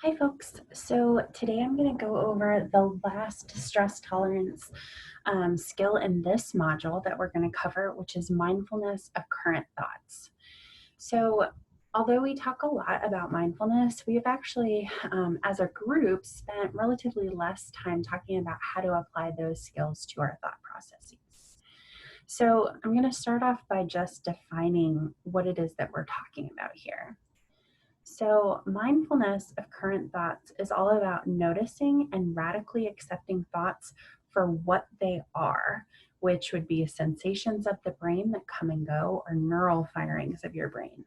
Hi folks, so today I'm going to go over the last stress tolerance skill in this module that we're going to cover, which is mindfulness of current thoughts. So although we talk a lot about mindfulness, we've actually, as a group, spent relatively less time talking about how to apply those skills to our thought processes. So I'm going to start off by just defining what it is that we're talking about here. So, mindfulness of current thoughts is all about noticing and radically accepting thoughts for what they are, which would be sensations of the brain that come and go or neural firings of your brain.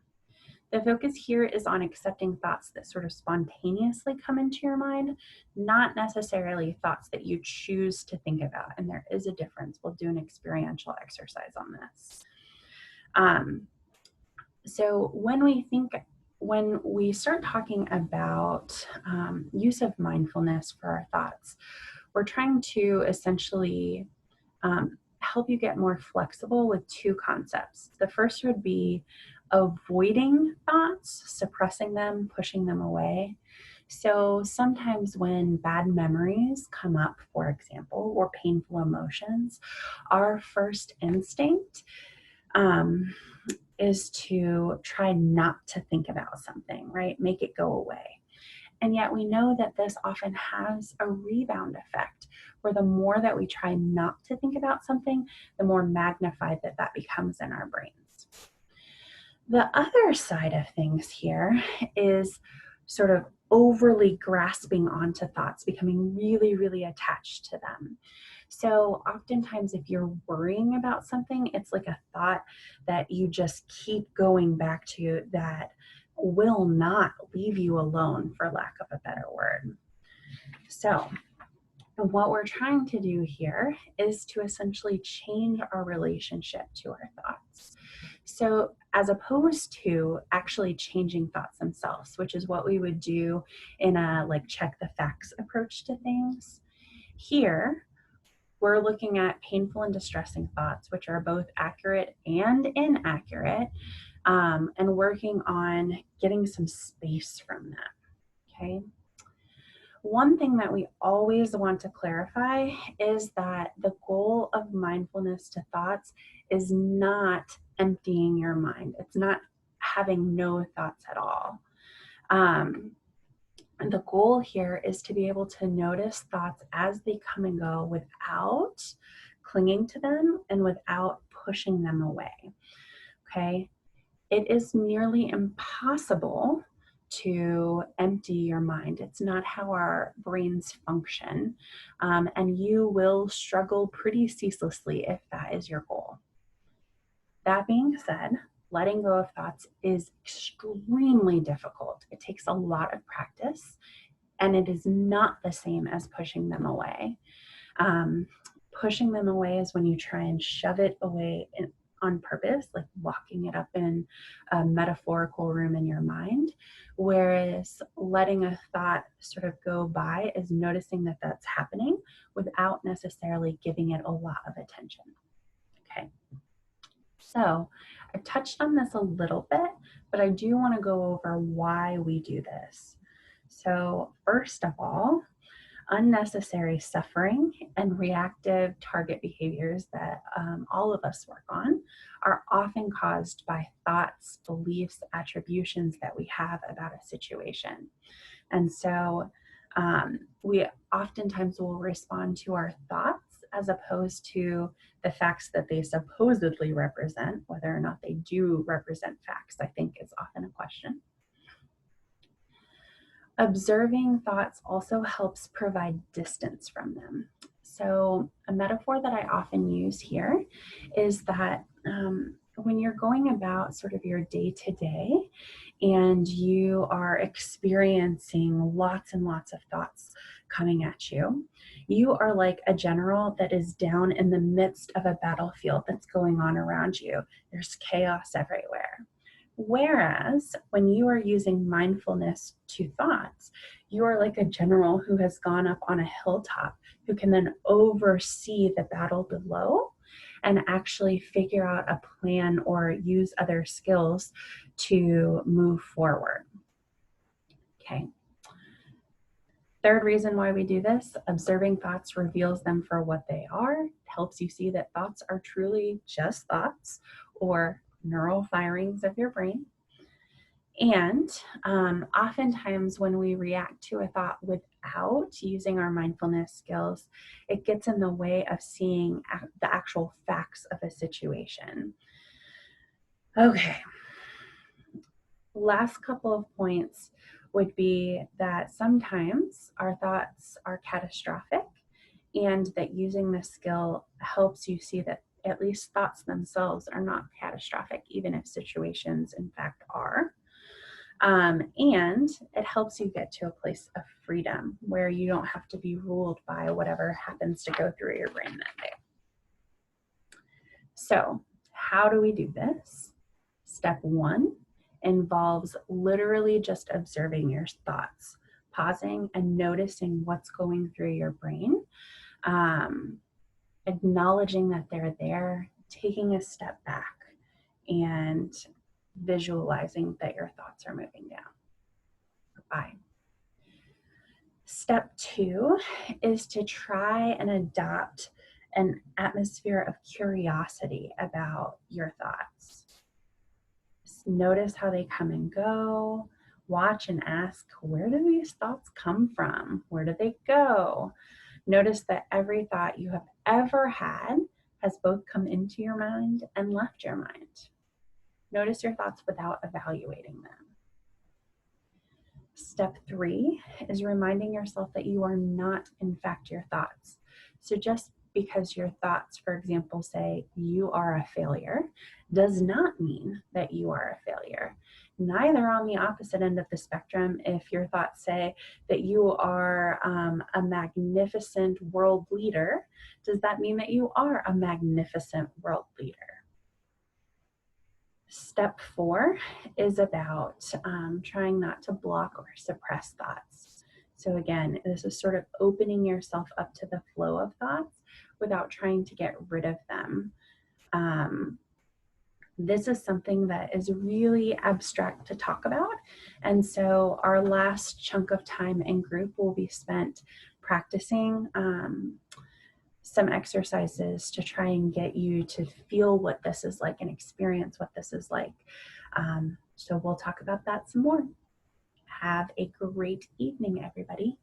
The focus here is on accepting thoughts that sort of spontaneously come into your mind, not necessarily thoughts that you choose to think about. And there is a difference. We'll do an experiential exercise on this. So when we start talking about use of mindfulness for our thoughts, we're trying to essentially help you get more flexible with two concepts. The first would be avoiding thoughts, suppressing them, pushing them away. So sometimes when bad memories come up, for example, or painful emotions, our first instinct is to try not to think about something, right? Make it go away. And yet we know that this often has a rebound effect where the more that we try not to think about something, the more magnified that becomes in our brains. The other side of things here is sort of overly grasping onto thoughts, becoming really, really attached to them. So oftentimes if you're worrying about something, it's like a thought that you just keep going back to that will not leave you alone, for lack of a better word. So what we're trying to do here is to essentially change our relationship to our thoughts. So as opposed to actually changing thoughts themselves, which is what we would do in a like check the facts approach to things, here we're looking at painful and distressing thoughts, which are both accurate and inaccurate, and working on getting some space from that. Okay. One thing that we always want to clarify is that the goal of mindfulness to thoughts is not emptying your mind. It's not having no thoughts at all. And the goal here is to be able to notice thoughts as they come and go without clinging to them and without pushing them away. Okay. It is nearly impossible to empty your mind. It's not how our brains function. And you will struggle pretty ceaselessly if that is your goal. That being said, letting go of thoughts is extremely difficult. It takes a lot of practice, and it is not the same as pushing them away. Pushing them away is when you try and shove it away on purpose, like locking it up in a metaphorical room in your mind. Whereas letting a thought sort of go by is noticing that that's happening without necessarily giving it a lot of attention. Okay. So I touched on this a little bit, but I do want to go over why we do this. So first of all, unnecessary suffering and reactive target behaviors that all of us work on are often caused by thoughts, beliefs, attributions that we have about a situation. And so we oftentimes will respond to our thoughts as opposed to the facts that they supposedly represent. Whether or not they do represent facts, I think, is often a question. Observing thoughts also helps provide distance from them. So a metaphor that I often use here is that when you're going about sort of your day-to-day and you are experiencing lots and lots of thoughts coming at you, you are like a general that is down in the midst of a battlefield that's going on around you. There's chaos everywhere. Whereas when you are using mindfulness to thoughts, you are like a general who has gone up on a hilltop, who can then oversee the battle below and actually figure out a plan or use other skills to move forward. Okay. Third reason why we do this, observing thoughts reveals them for what they are, helps you see that thoughts are truly just thoughts or neural firings of your brain. And oftentimes, when we react to a thought without using our mindfulness skills, it gets in the way of seeing the actual facts of a situation. Okay, last couple of points would be that sometimes our thoughts are catastrophic, and that using this skill helps you see that at least thoughts themselves are not catastrophic, even if situations in fact are. And it helps you get to a place of freedom where you don't have to be ruled by whatever happens to go through your brain that day. So, how do we do this? Step one involves literally just observing your thoughts, pausing and noticing what's going through your brain, acknowledging that they're there, taking a step back, and visualizing that your thoughts are moving down. Bye. Step two is to try and adopt an atmosphere of curiosity about your thoughts. Notice how they come and go. Watch and ask, where do these thoughts come from? Where do they go? Notice that every thought you have ever had has both come into your mind and left your mind. Notice your thoughts without evaluating them. Step three is reminding yourself that you are not, in fact, your thoughts. So just because your thoughts, for example, say you are a failure, does not mean that you are a failure. Neither on the opposite end of the spectrum, if your thoughts say that you are a magnificent world leader, does that mean that you are a magnificent world leader? Step four is about trying not to block or suppress thoughts. So again, this is sort of opening yourself up to the flow of thoughts without trying to get rid of them. This is something that is really abstract to talk about. And so our last chunk of time in group will be spent practicing some exercises to try and get you to feel what this is like and experience what this is like. So we'll talk about that some more. Have a great evening, everybody.